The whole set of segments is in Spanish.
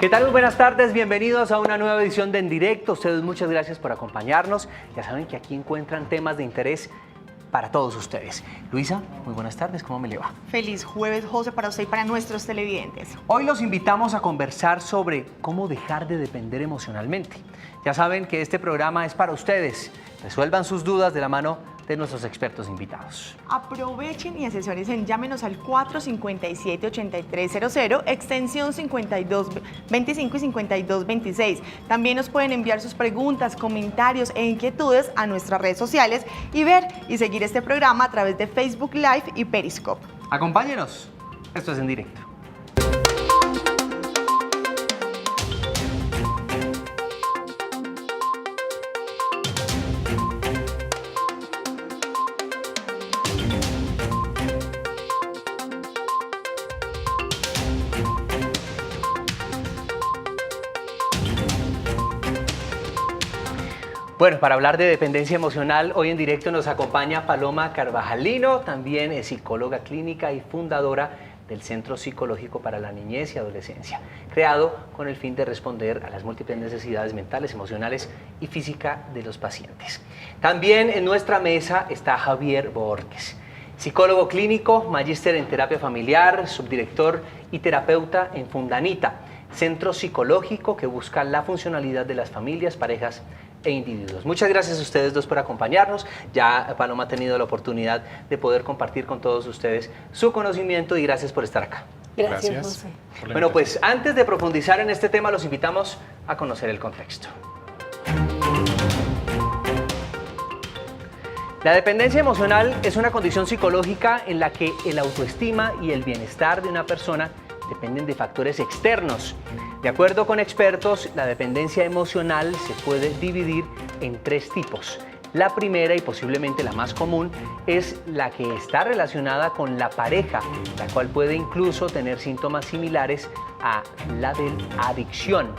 ¿Qué tal? Muy buenas tardes, bienvenidos a una nueva edición de En Directo. Ustedes muchas gracias por acompañarnos. Ya saben que aquí encuentran temas de interés para todos ustedes. Luisa, muy buenas tardes, ¿cómo me le va? Feliz jueves, José, para usted y para nuestros televidentes. Hoy los invitamos a conversar sobre cómo dejar de depender emocionalmente. Ya saben que este programa es para ustedes. Resuelvan sus dudas de la mano de nuestros expertos invitados. Aprovechen y asesórense, llámenos al 457-8300, extensión 5225 y 5226. También nos pueden enviar sus preguntas, comentarios e inquietudes a nuestras redes sociales y ver y seguir este programa a través de Facebook Live y Periscope. Acompáñenos, esto es En Directo. Bueno, para hablar de dependencia emocional, hoy en directo nos acompaña Paloma Carvajalino, también es psicóloga clínica y fundadora del Centro Psicológico para la Niñez y Adolescencia, creado con el fin de responder a las múltiples necesidades mentales, emocionales y físicas de los pacientes. También en nuestra mesa está Javier Borges, psicólogo clínico, magíster en terapia familiar, subdirector y terapeuta en Fundanita, centro psicológico que busca la funcionalidad de las familias, parejas e individuos. Muchas gracias a ustedes dos por acompañarnos. Ya Paloma ha tenido la oportunidad de poder compartir con todos ustedes su conocimiento y gracias por estar acá. Gracias, José. Bueno, pues antes de profundizar en este tema, los invitamos a conocer el contexto. La dependencia emocional es una condición psicológica en la que el autoestima y el bienestar de una persona dependen de factores externos. De acuerdo con expertos, la dependencia emocional se puede dividir en tres tipos. La primera y posiblemente la más común es la que está relacionada con la pareja, la cual puede incluso tener síntomas similares a la de adicción.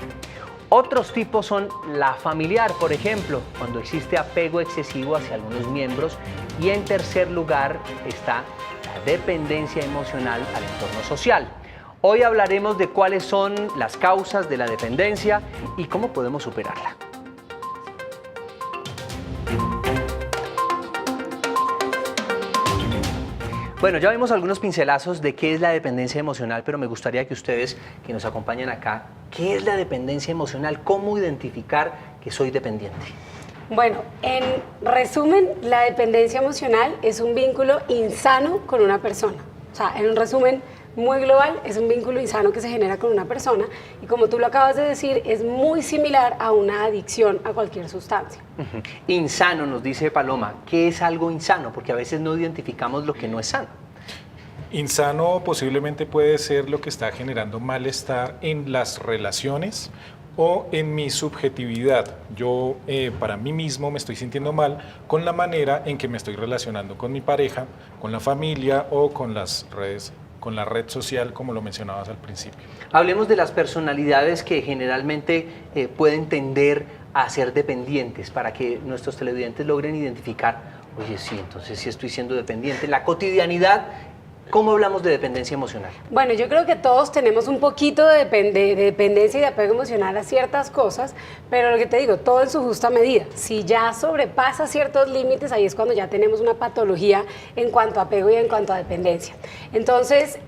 Otros tipos son la familiar, por ejemplo, cuando existe apego excesivo hacia algunos miembros. Y en tercer lugar está la dependencia emocional al entorno social. Hoy hablaremos de cuáles son las causas de la dependencia y cómo podemos superarla. Bueno, ya vimos algunos pincelazos de qué es la dependencia emocional, pero me gustaría que ustedes que nos acompañan acá, ¿qué es la dependencia emocional? ¿Cómo identificar que soy dependiente? Bueno, en resumen, la dependencia emocional es un vínculo insano con una persona. O sea, en un resumen muy global, es un vínculo insano que se genera con una persona y, como tú lo acabas de decir, es muy similar a una adicción a cualquier sustancia. Insano, nos dice Paloma. ¿Qué es algo insano? Porque a veces no identificamos lo que no es sano. Insano posiblemente puede ser lo que está generando malestar en las relaciones o en mi subjetividad. Yo para mí mismo me estoy sintiendo mal con la manera en que me estoy relacionando con mi pareja, con la familia o con las redes, con la red social, como lo mencionabas al principio. Hablemos de las personalidades que generalmente pueden tender a ser dependientes para que nuestros televidentes logren identificar, oye, sí, entonces sí estoy siendo dependiente. La cotidianidad, ¿cómo hablamos de dependencia emocional? Bueno, yo creo que todos tenemos un poquito de dependencia y de apego emocional a ciertas cosas, pero lo que te digo, todo en su justa medida. Si ya sobrepasa ciertos límites, ahí es cuando ya tenemos una patología en cuanto a apego y en cuanto a dependencia. Entonces,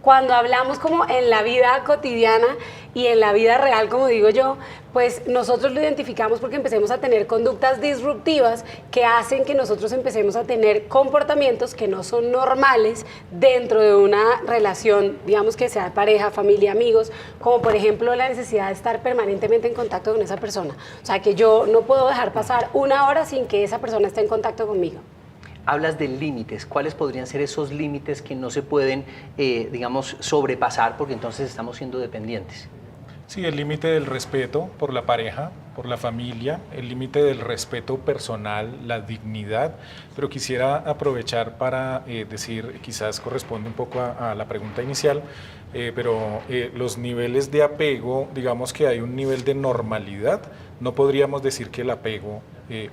cuando hablamos como en la vida cotidiana y en la vida real, como digo yo, pues nosotros lo identificamos porque empecemos a tener conductas disruptivas que hacen que nosotros empecemos a tener comportamientos que no son normales dentro de una relación, digamos que sea pareja, familia, amigos, como por ejemplo la necesidad de estar permanentemente en contacto con esa persona. O sea, que yo no puedo dejar pasar una hora sin que esa persona esté en contacto conmigo. Hablas de límites. ¿Cuáles podrían ser esos límites que no se pueden, digamos, sobrepasar porque entonces estamos siendo dependientes? Sí, el límite del respeto por la pareja, por la familia, el límite del respeto personal, la dignidad, pero quisiera aprovechar para decir, quizás corresponde un poco a la pregunta inicial, pero los niveles de apego, digamos que hay un nivel de normalidad, no podríamos decir que el apego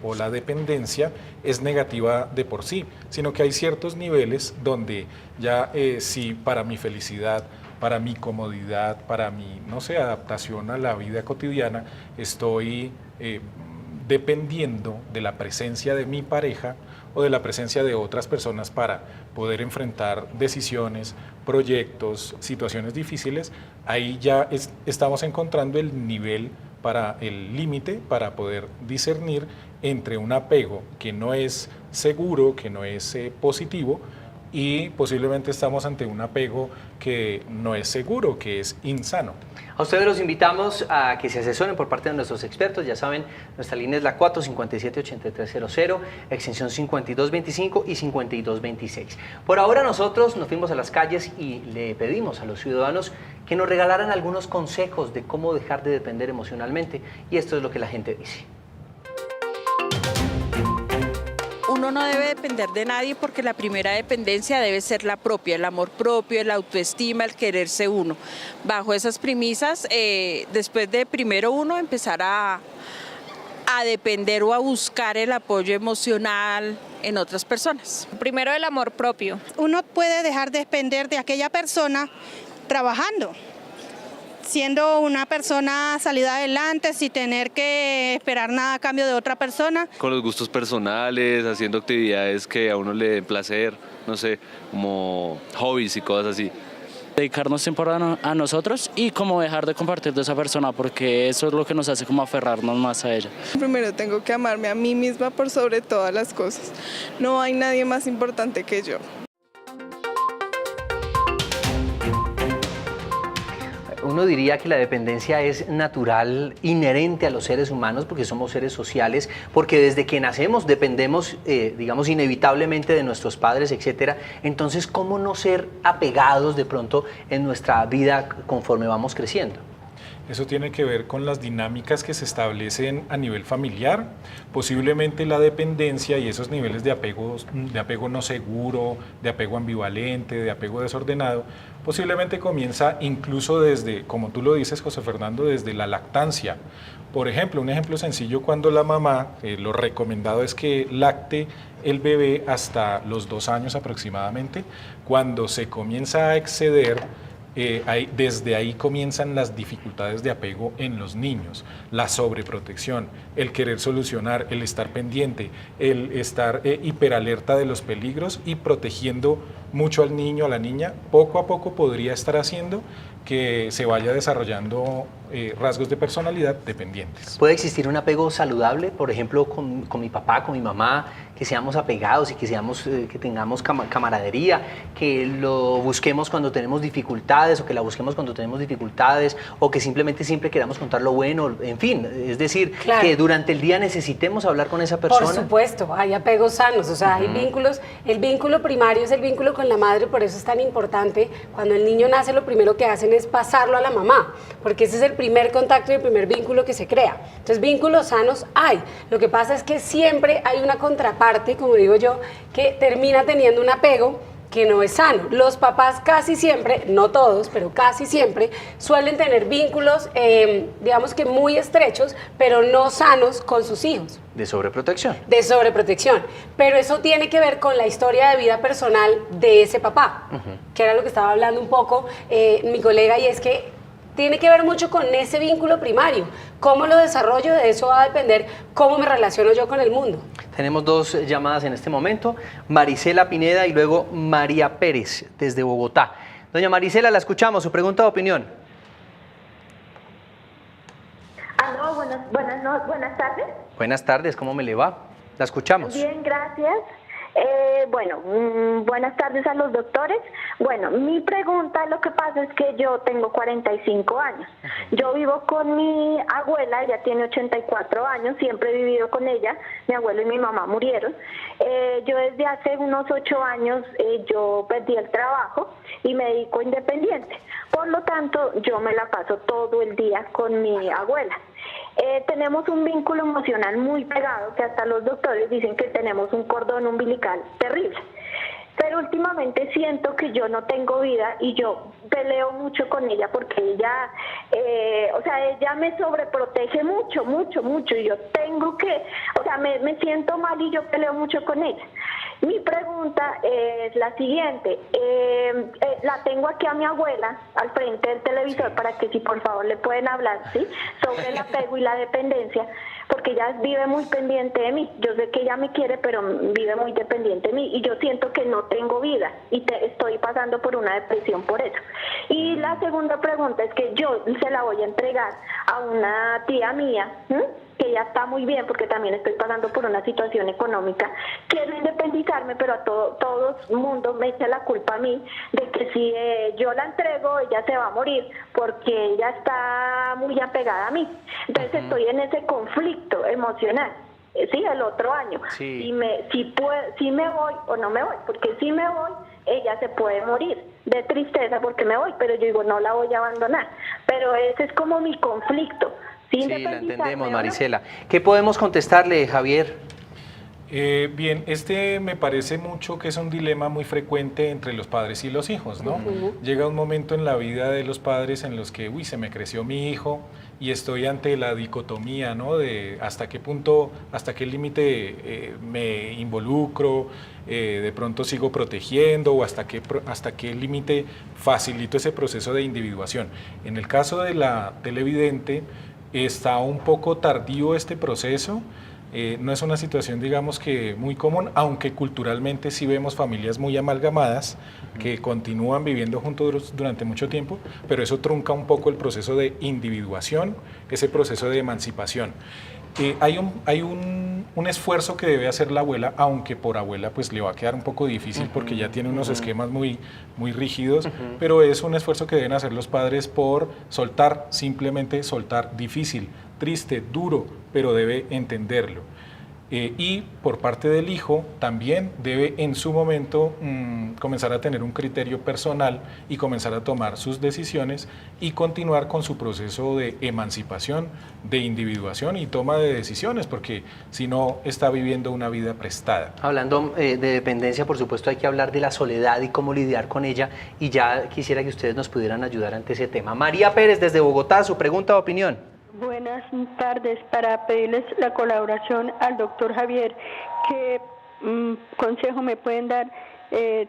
o la dependencia es negativa de por sí, sino que hay ciertos niveles donde ya si para mi felicidad para mi comodidad, para mi, no sé, adaptación a la vida cotidiana, estoy dependiendo de la presencia de mi pareja o de la presencia de otras personas para poder enfrentar decisiones, proyectos, situaciones difíciles. Ahí ya estamos encontrando el nivel para el límite para poder discernir entre un apego que no es seguro, que no es positivo, y posiblemente estamos ante un apego que no es seguro, que es insano. A ustedes los invitamos a que se asesoren por parte de nuestros expertos. Ya saben, nuestra línea es la 457-8300, extensión 5225 y 5226. Por ahora nosotros nos fuimos a las calles y le pedimos a los ciudadanos que nos regalaran algunos consejos de cómo dejar de depender emocionalmente, y esto es lo que la gente dice. Uno no debe depender de nadie porque la primera dependencia debe ser la propia, el amor propio, la autoestima, el quererse uno. Bajo esas premisas, después de primero uno empezar a depender o a buscar el apoyo emocional en otras personas. Primero el amor propio. Uno puede dejar de depender de aquella persona trabajando, siendo una persona salida adelante sin tener que esperar nada a cambio de otra persona. Con los gustos personales, haciendo actividades que a uno le den placer, no sé, como hobbies y cosas así. Dedicarnos tiempo a nosotros y como dejar de compartir de esa persona, porque eso es lo que nos hace como aferrarnos más a ella. Primero tengo que amarme a mí misma por sobre todas las cosas. No hay nadie más importante que yo. Uno diría que la dependencia es natural, inherente a los seres humanos, porque somos seres sociales, porque desde que nacemos dependemos, digamos, inevitablemente de nuestros padres, etcétera. Entonces, ¿cómo no ser apegados de pronto en nuestra vida conforme vamos creciendo? Eso tiene que ver con las dinámicas que se establecen a nivel familiar. Posiblemente la dependencia y esos niveles de apego no seguro, de apego ambivalente, de apego desordenado, posiblemente comienza incluso desde, como tú lo dices, José Fernando, desde la lactancia. Por ejemplo, un ejemplo sencillo, cuando la mamá, lo recomendado es que lacte el bebé hasta los 2 años aproximadamente. Cuando se comienza a exceder, desde ahí comienzan las dificultades de apego en los niños, la sobreprotección, el querer solucionar, el estar pendiente, el estar hiperalerta de los peligros y protegiendo mucho al niño, a la niña. Poco a poco podría estar haciendo que se vaya desarrollando rasgos de personalidad dependientes. ¿Puede existir un apego saludable, por ejemplo, con mi papá, con mi mamá, que seamos apegados y que tengamos camaradería, que lo busquemos cuando tenemos dificultades o que la busquemos cuando tenemos dificultades, o que simplemente siempre queramos contar lo bueno, en fin, es decir, claro, que durante el día necesitemos hablar con esa persona? Por supuesto, hay apegos sanos, o sea, hay vínculos. El vínculo primario es el vínculo con la madre, por eso es tan importante. Cuando el niño nace, lo primero que hacen es pasarlo a la mamá, porque ese es el primer contacto y el primer vínculo que se crea. Entonces, vínculos sanos hay. Lo que pasa es que siempre hay una contraparte, como digo yo, que termina teniendo un apego que no es sano. Los papás casi siempre, no todos, pero casi siempre, suelen tener vínculos, digamos que muy estrechos, pero no sanos con sus hijos. De sobreprotección. De sobreprotección. Pero eso tiene que ver con la historia de vida personal de ese papá, que era lo que estaba hablando un poco mi colega, y es que tiene que ver mucho con ese vínculo primario. Cómo lo desarrollo, de eso va a depender cómo me relaciono yo con el mundo. Tenemos 2 llamadas en este momento, Marisela Pineda y luego María Pérez, desde Bogotá. Doña Marisela, la escuchamos, su pregunta o opinión. Aló, buenas tardes. Buenas tardes, ¿cómo me le va? La escuchamos. Bien, gracias. Buenas tardes a los doctores. Bueno, mi pregunta, lo que pasa es que yo tengo 45 años. Yo vivo con mi abuela, ella tiene 84 años, siempre he vivido con ella. Mi abuelo y mi mamá murieron. Yo desde hace unos 8 años yo perdí el trabajo y me dedico independiente. Por lo tanto, yo me la paso todo el día con mi abuela. Tenemos un vínculo emocional muy pegado, que hasta los doctores dicen que tenemos un cordón umbilical terrible. pero últimamente siento que yo no tengo vida y yo peleo mucho con ella porque ella, ella me sobreprotege mucho, y yo tengo que, me siento mal y yo peleo mucho con ella. Mi pregunta es la siguiente, la tengo aquí a mi abuela al frente del televisor para que si por favor le pueden hablar, ¿sí? Sobre el apego y la dependencia, porque ella vive muy pendiente de mí. Yo sé que ella me quiere, pero vive muy dependiente de mí y yo siento que no tengo vida y estoy pasando por una depresión por eso. Y la segunda pregunta es que yo se la voy a entregar a una tía mía, que ya está muy bien porque también estoy pasando por una situación económica. Quiero independizarme, pero a todo el mundo me echa la culpa a mí de que si yo la entrego, ella se va a morir porque ella está muy apegada a mí. Entonces estoy en ese conflicto emocional. Sí, el otro año. Sí. Si me voy o no me voy, porque si me voy, ella se puede morir de tristeza porque me voy, pero yo digo, no la voy a abandonar. Pero ese es como mi conflicto. Sí, la entendemos, Marisela. ¿Qué podemos contestarle, Javier? Bien, me parece mucho que es un dilema muy frecuente entre los padres y los hijos, ¿no? Llega un momento en la vida de los padres en los que, se me creció mi hijo y estoy ante la dicotomía, ¿no? De hasta qué punto, hasta qué límite me involucro, de pronto sigo protegiendo o hasta qué límite facilito ese proceso de individuación. En el caso de la televidente, está un poco tardío este proceso. No es una situación, digamos que muy común, aunque culturalmente sí vemos familias muy amalgamadas que continúan viviendo juntos durante mucho tiempo, pero eso trunca un poco el proceso de individuación, ese proceso de emancipación. Hay un esfuerzo que debe hacer la abuela, aunque por abuela pues le va a quedar un poco difícil porque ya tiene unos esquemas muy rígidos, pero es un esfuerzo que deben hacer los padres por soltar, simplemente soltar, difícil, triste, duro, pero debe entenderlo. Y por parte del hijo también debe en su momento comenzar a tener un criterio personal y comenzar a tomar sus decisiones y continuar con su proceso de emancipación, de individuación y toma de decisiones, porque si no está viviendo una vida prestada. Hablando de dependencia, por supuesto hay que hablar de la soledad y cómo lidiar con ella, y ya quisiera que ustedes nos pudieran ayudar ante ese tema. María Pérez desde Bogotá, su pregunta o opinión. Buenas tardes, para pedirles la colaboración al doctor Javier, ¿qué consejo me pueden dar?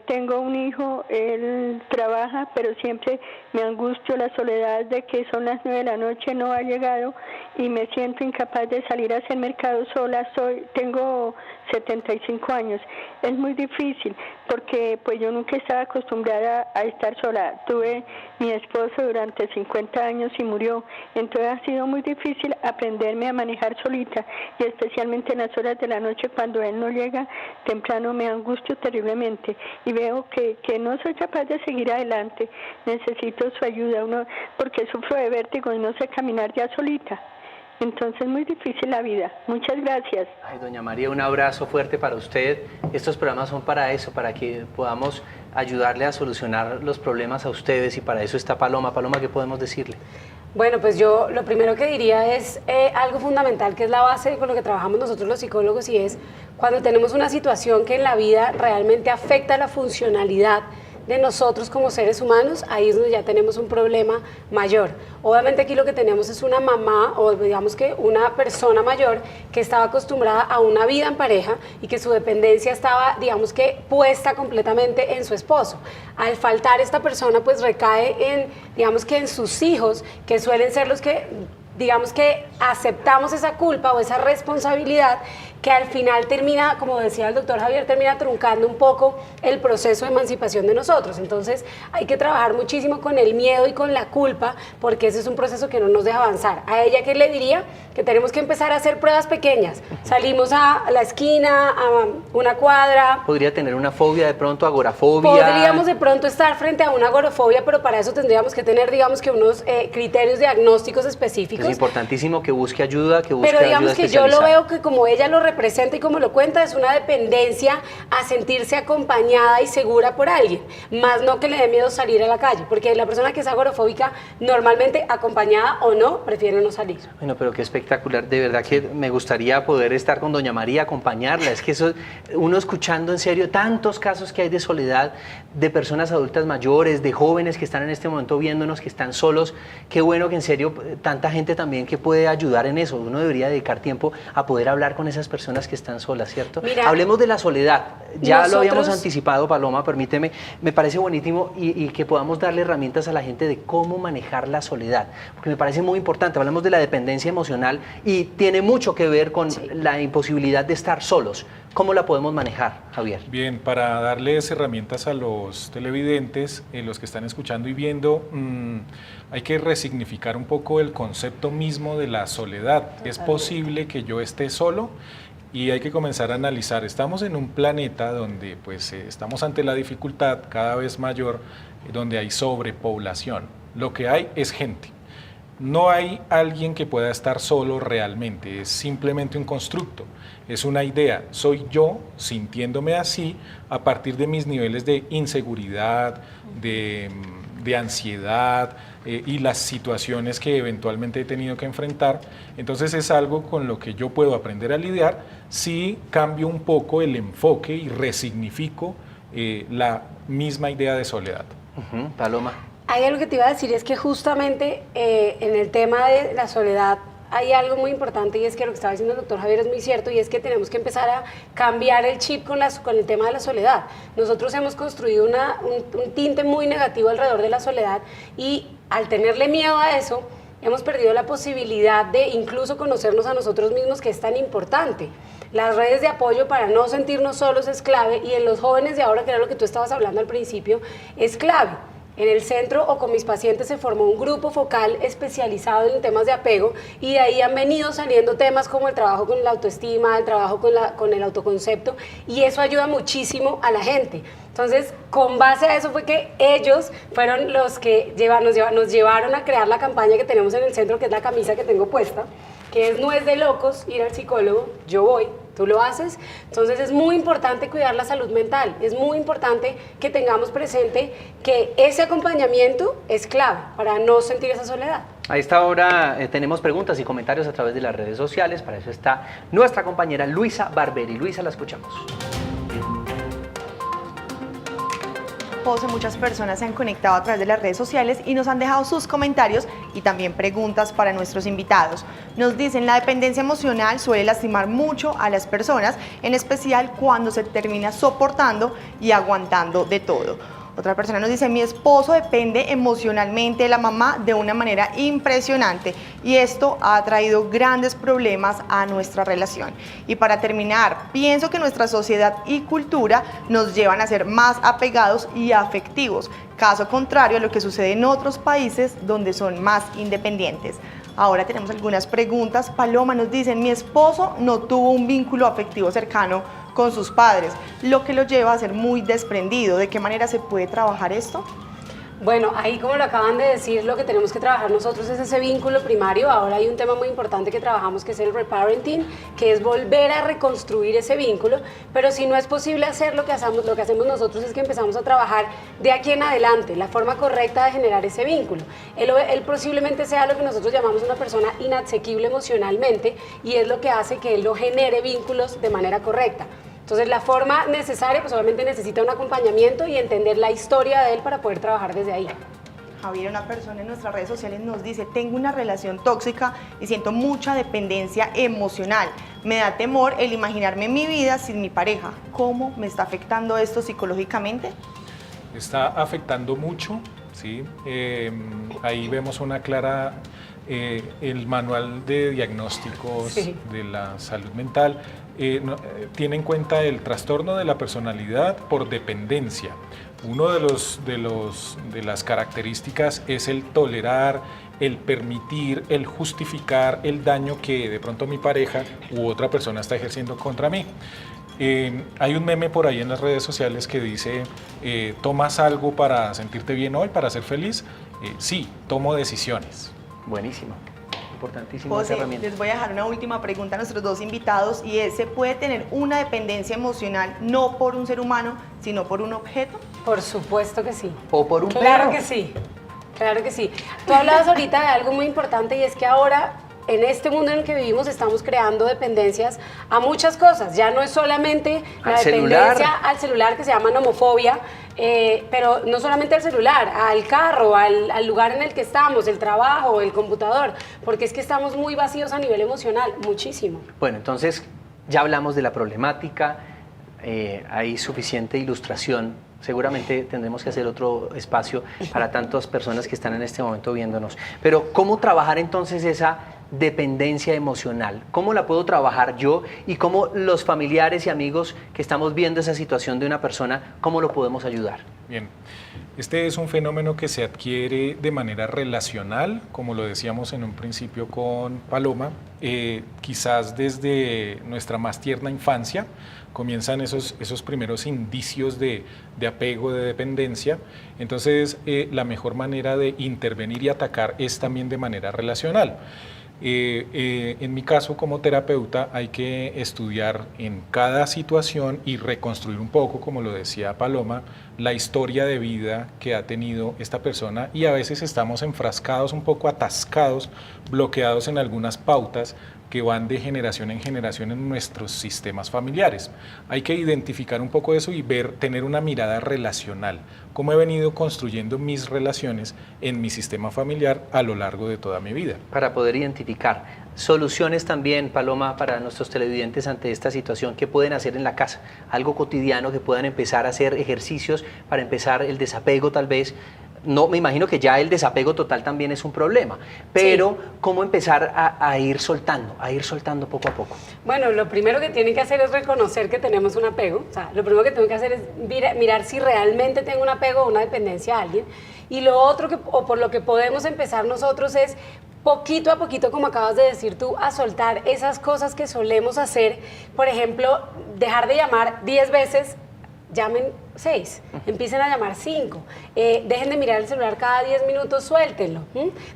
Tengo un hijo, él trabaja, pero siempre me angustio la soledad de que son las 9 de la noche, no ha llegado y me siento incapaz de salir a hacer mercado sola. Tengo 75 años. Es muy difícil porque pues yo nunca estaba acostumbrada a estar sola. Tuve mi esposo durante 50 años y murió. Entonces ha sido muy difícil aprenderme a manejar solita y especialmente en las horas de la noche cuando él no llega temprano me angustio terriblemente y veo que no soy capaz de seguir adelante. Necesito su ayuda porque sufro de vértigo y no sé caminar ya solita. Entonces, muy difícil la vida. Muchas gracias. Ay, doña María, un abrazo fuerte para usted. Estos programas son para eso, para que podamos ayudarle a solucionar los problemas a ustedes, y para eso está Paloma. Paloma, ¿qué podemos decirle? Bueno, pues yo lo primero que diría es algo fundamental, que es la base con lo que trabajamos nosotros los psicólogos, y es cuando tenemos una situación que en la vida realmente afecta la funcionalidad de nosotros como seres humanos, ahí es donde ya tenemos un problema mayor. Obviamente aquí lo que tenemos es una mamá, o digamos que una persona mayor que estaba acostumbrada a una vida en pareja y que su dependencia estaba, digamos que, puesta completamente en su esposo. Al faltar esta persona, pues recae digamos que en sus hijos, que suelen ser los que, digamos que, aceptamos esa culpa o esa responsabilidad, que al final termina, como decía el doctor Javier, termina truncando un poco el proceso de emancipación de nosotros. Entonces hay que trabajar muchísimo con el miedo y con la culpa, porque ese es un proceso que no nos deja avanzar. A ella, ¿qué le diría? Que tenemos que empezar a hacer pruebas pequeñas. Salimos a la esquina, a una cuadra. ¿Podría tener una fobia de pronto, agorafobia? Podríamos de pronto estar frente a una agorafobia, pero para eso tendríamos que tener, digamos que, unos criterios diagnósticos específicos. Es importantísimo que busque ayuda, que busque ayuda especializada. Pero digamos que yo lo veo que como ella lo representa y como lo cuenta, es una dependencia a sentirse acompañada y segura por alguien, más no que le dé miedo salir a la calle, porque la persona que es agorafóbica normalmente acompañada o no, prefiere no salir. Bueno, pero qué espectacular, de verdad que me gustaría poder estar con doña María, acompañarla, es que eso, uno escuchando en serio tantos casos que hay de soledad, de personas adultas mayores, de jóvenes que están en este momento viéndonos, que están solos, qué bueno que en serio tanta gente también que puede ayudar en eso, uno debería dedicar tiempo a poder hablar con esas personas que están solas, ¿cierto? Mira, hablemos de la soledad, ya lo habíamos nosotros... anticipado, Paloma, permíteme, me parece buenísimo y que podamos darle herramientas a la gente de cómo manejar la soledad, porque me parece muy importante, hablamos de la dependencia emocional y tiene mucho que ver con la imposibilidad de estar solos. ¿Cómo la podemos manejar, Javier? Bien, para darles herramientas a los televidentes, los que están escuchando y viendo, hay que resignificar un poco el concepto mismo de la soledad. Es posible que yo esté solo y hay que comenzar a analizar. Estamos en un planeta donde pues, estamos ante la dificultad cada vez mayor, donde hay sobrepoblación. Lo que hay es gente. No hay alguien que pueda estar solo realmente, es simplemente un constructo, es una idea. Soy yo sintiéndome así a partir de mis niveles de inseguridad, de ansiedad y las situaciones que eventualmente he tenido que enfrentar. Entonces es algo con lo que yo puedo aprender a lidiar si cambio un poco el enfoque y resignifico la misma idea de soledad. Paloma. Hay algo que te iba a decir, es que justamente en el tema de la soledad hay algo muy importante y es que lo que estaba diciendo el doctor Javier es muy cierto y es que tenemos que empezar a cambiar el chip con el tema de la soledad. Nosotros hemos construido un tinte muy negativo alrededor de la soledad y al tenerle miedo a eso, hemos perdido la posibilidad de incluso conocernos a nosotros mismos, que es tan importante. Las redes de apoyo para no sentirnos solos es clave y en los jóvenes de ahora, que era lo que tú estabas hablando al principio, es clave. En el centro o con mis pacientes se formó un grupo focal especializado en temas de apego y de ahí han venido saliendo temas como el trabajo con la autoestima, el trabajo con el autoconcepto y eso ayuda muchísimo a la gente. Entonces, con base a eso fue que ellos fueron los que nos llevaron a crear la campaña que tenemos en el centro, que es la camisa que tengo puesta, que no es de locos ir al psicólogo, yo voy, tú lo haces. Entonces es muy importante cuidar la salud mental, es muy importante que tengamos presente que ese acompañamiento es clave para no sentir esa soledad. A esta hora tenemos preguntas y comentarios a través de las redes sociales, para eso está nuestra compañera Luisa Barberi. Luisa, la escuchamos. Muchas personas se han conectado a través de las redes sociales y nos han dejado sus comentarios y también preguntas para nuestros invitados. Nos dicen, la dependencia emocional suele lastimar mucho a las personas, en especial cuando se termina soportando y aguantando de todo. Otra persona nos dice, mi esposo depende emocionalmente de la mamá de una manera impresionante y esto ha traído grandes problemas a nuestra relación. Y para terminar, pienso que nuestra sociedad y cultura nos llevan a ser más apegados y afectivos, caso contrario a lo que sucede en otros países donde son más independientes. Ahora tenemos algunas preguntas. Paloma nos dice, mi esposo no tuvo un vínculo afectivo cercano con sus padres, lo que lo lleva a ser muy desprendido. ¿De qué manera se puede trabajar esto? Bueno, ahí como lo acaban de decir, lo que tenemos que trabajar nosotros es ese vínculo primario. Ahora hay un tema muy importante que trabajamos que es el reparenting, que es volver a reconstruir ese vínculo, pero si no es posible hacer lo que hacemos nosotros es que empezamos a trabajar de aquí en adelante, la forma correcta de generar ese vínculo. Él posiblemente sea lo que nosotros llamamos una persona inasequible emocionalmente y es lo que hace que él no genere vínculos de manera correcta. Entonces la forma necesaria pues obviamente necesita un acompañamiento y entender la historia de él para poder trabajar desde ahí. Javier, una persona en nuestras redes sociales nos dice, tengo una relación tóxica y siento mucha dependencia emocional. Me da temor el imaginarme mi vida sin mi pareja. ¿Cómo me está afectando esto psicológicamente? Está afectando mucho, ¿sí? Ahí vemos una clara, el manual de diagnósticos de la salud mental tiene en cuenta el trastorno de la personalidad por dependencia. Uno de las características es el tolerar, el permitir, el justificar el daño que de pronto mi pareja u otra persona está ejerciendo contra mí. Hay un meme por ahí en las redes sociales que dice, ¿tomas algo para sentirte bien hoy, para ser feliz? Sí, tomo decisiones. Buenísimo. Importantísimas José, herramientas. les voy a dejar una última pregunta a nuestros dos invitados y es, ¿se puede tener una dependencia emocional no por un ser humano, sino por un objeto? Por supuesto que sí. O por un Claro perro. que sí, claro que sí. Tú hablabas ahorita de algo muy importante y es que ahora en este mundo en el que vivimos estamos creando dependencias a muchas cosas. Ya no es solamente Al la celular. dependencia al celular que se llama nomofobia, pero no solamente al celular, al carro, al lugar en el que estamos, el trabajo, el computador, porque es que estamos muy vacíos a nivel emocional, muchísimo. Bueno, entonces ya hablamos de la problemática, hay suficiente ilustración. Seguramente tendremos que hacer otro espacio para tantas personas que están en este momento viéndonos. Pero ¿cómo trabajar entonces esa dependencia emocional? ¿Cómo la puedo trabajar yo y cómo los familiares y amigos que estamos viendo esa situación de una persona, cómo lo podemos ayudar? Bien, este es un fenómeno que se adquiere de manera relacional, como lo decíamos en un principio con Paloma, quizás desde nuestra más tierna infancia comienzan esos primeros indicios de apego, de dependencia. Entonces, la mejor manera de intervenir y atacar es también de manera relacional. En mi caso como terapeuta hay que estudiar en cada situación y reconstruir un poco, como lo decía Paloma, la historia de vida que ha tenido esta persona, y a veces estamos enfrascados, un poco atascados, bloqueados en algunas pautas que van de generación en generación en nuestros sistemas familiares. Hay que identificar un poco eso y tener una mirada relacional, cómo he venido construyendo mis relaciones en mi sistema familiar a lo largo de toda mi vida. Para poder identificar soluciones también, Paloma, para nuestros televidentes ante esta situación, ¿qué pueden hacer en la casa? Algo cotidiano que puedan empezar a hacer ejercicios para empezar el desapego tal vez. No, me imagino que ya el desapego total también es un problema, pero sí, ¿cómo empezar a ir soltando poco a poco? Bueno, lo primero que tienen que hacer es reconocer que tenemos un apego. O sea, lo primero que tengo que hacer es mirar si realmente tengo un apego o una dependencia a alguien. Y lo otro o por lo que podemos empezar nosotros es poquito a poquito, como acabas de decir tú, a soltar esas cosas que solemos hacer. Por ejemplo, dejar de llamar 10 veces, llamen 6, empiecen a llamar 5, dejen de mirar el celular cada 10 minutos, suéltenlo,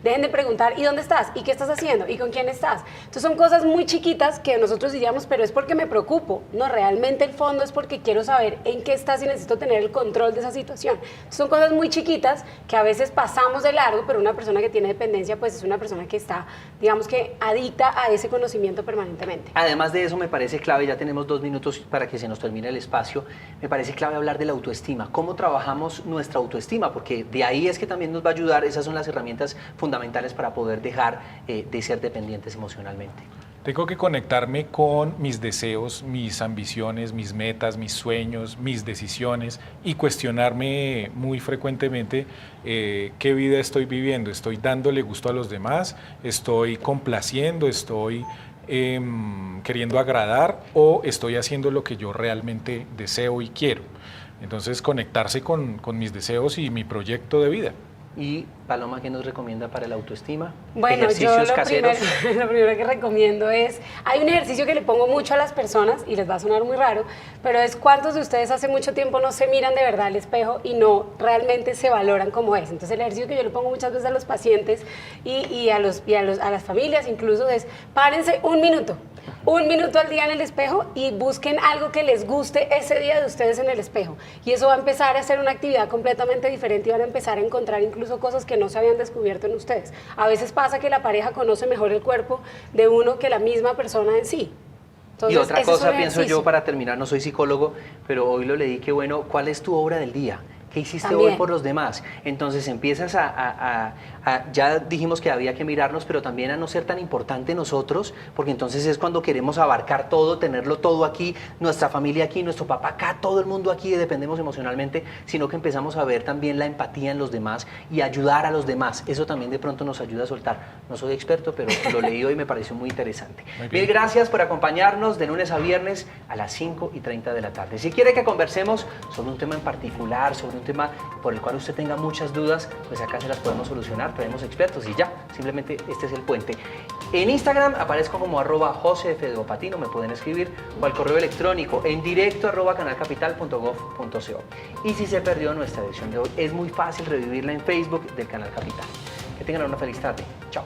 dejen de preguntar ¿y dónde estás? ¿Y qué estás haciendo? ¿Y con quién estás? Entonces son cosas muy chiquitas que nosotros diríamos, pero es porque me preocupo. No, realmente el fondo es porque quiero saber en qué estás y necesito tener el control de esa situación. Entonces son cosas muy chiquitas que a veces pasamos de largo, pero una persona que tiene dependencia pues es una persona que está, digamos que adicta a ese conocimiento permanentemente. Además de eso me parece clave, ya tenemos 2 minutos para que se nos termine el espacio, me parece clave hablar de la autoestima. ¿Cómo trabajamos nuestra autoestima? Porque de ahí es que también nos va a ayudar, esas son las herramientas fundamentales para poder dejar de ser dependientes emocionalmente. Tengo que conectarme con mis deseos, mis ambiciones, mis metas, mis sueños, mis decisiones y cuestionarme muy frecuentemente qué vida estoy viviendo. ¿Estoy dándole gusto a los demás? ¿Estoy complaciendo? ¿Estoy queriendo agradar? ¿O estoy haciendo lo que yo realmente deseo y quiero? Entonces, conectarse con mis deseos y mi proyecto de vida. Y Paloma, ¿qué nos recomienda para la autoestima? Bueno, ejercicios yo caseros. lo primero que recomiendo es, hay un ejercicio que le pongo mucho a las personas y les va a sonar muy raro, pero es cuántos de ustedes hace mucho tiempo no se miran de verdad al espejo y no realmente se valoran como es. Entonces el ejercicio que yo le pongo muchas veces a los pacientes y a las familias incluso es, párense un minuto al día en el espejo y busquen algo que les guste ese día de ustedes en el espejo. Y eso va a empezar a ser una actividad completamente diferente y van a empezar a encontrar incluso cosas que no se habían descubierto en ustedes. A veces pasa que la pareja conoce mejor el cuerpo de uno que la misma persona en sí. Entonces, y otra cosa pienso yo para terminar, no soy psicólogo, pero hoy lo leí que bueno, ¿cuál es tu obra del día? ¿Qué hiciste También hoy por los demás? Entonces empiezas ya dijimos que había que mirarnos, pero también a no ser tan importante nosotros, porque entonces es cuando queremos abarcar todo, tenerlo todo aquí, nuestra familia aquí, nuestro papá acá, todo el mundo aquí, dependemos emocionalmente, sino que empezamos a ver también la empatía en los demás y ayudar a los demás. Eso también de pronto nos ayuda a soltar. No soy experto, pero lo leí hoy y me pareció muy interesante. Mil gracias por acompañarnos de lunes a viernes a las 5:30 de la tarde. Si quiere que conversemos sobre un tema en particular, sobre un tema por el cual usted tenga muchas dudas, pues acá se las podemos solucionar, traemos expertos y ya, simplemente este es el puente. En Instagram aparezco como @josefedopatino, me pueden escribir, o al correo electrónico en directo @canalcapital.gov.co. Y si se perdió nuestra edición de hoy, es muy fácil revivirla en Facebook del Canal Capital. Que tengan una feliz tarde. Chao.